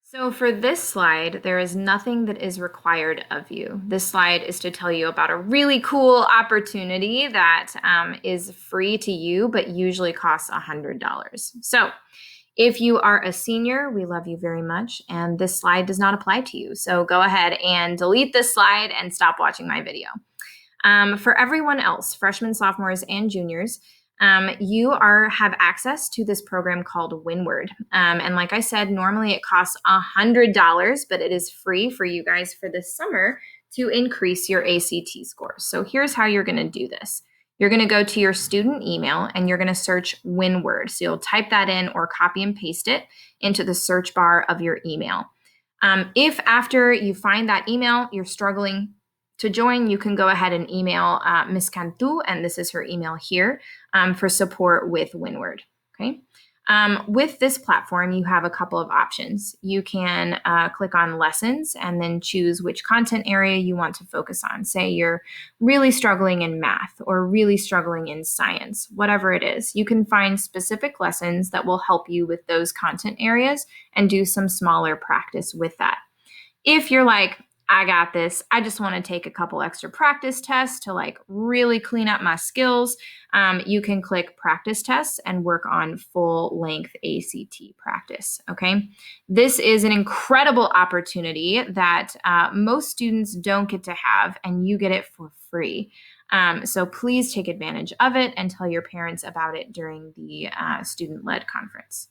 So for this slide, there is nothing that is required of you. This slide is to tell you about a really cool opportunity that is free to you, but usually costs $100. So if you are a senior, we love you very much, and this slide does not apply to you. So go ahead and delete this slide and stop watching my video. For everyone else, freshmen, sophomores, and juniors, you have access to this program called Windward. And like I said, normally it costs $100, but it is free for you guys for this summer to increase your ACT scores. So here's how you're going to do this. You're going to go to your student email and you're going to search Windward. So you'll type that in or copy and paste it into the search bar of your email. If after you find that email, you're struggling to join, you can go ahead and email Ms. Cantu, and this is her email here, for support with Windward. Okay. With this platform, you have a couple of options. You can click on lessons and then choose which content area you want to focus on. Say you're really struggling in math or really struggling in science, whatever it is. You can find specific lessons that will help you with those content areas and do some smaller practice with that. If you're like, I got this, I just want to take a couple extra practice tests to like really clean up my skills, you can click practice tests and work on full length ACT practice. Okay. This is an incredible opportunity that most students don't get to have, and you get it for free. So please take advantage of it and tell your parents about it during the student-led conference.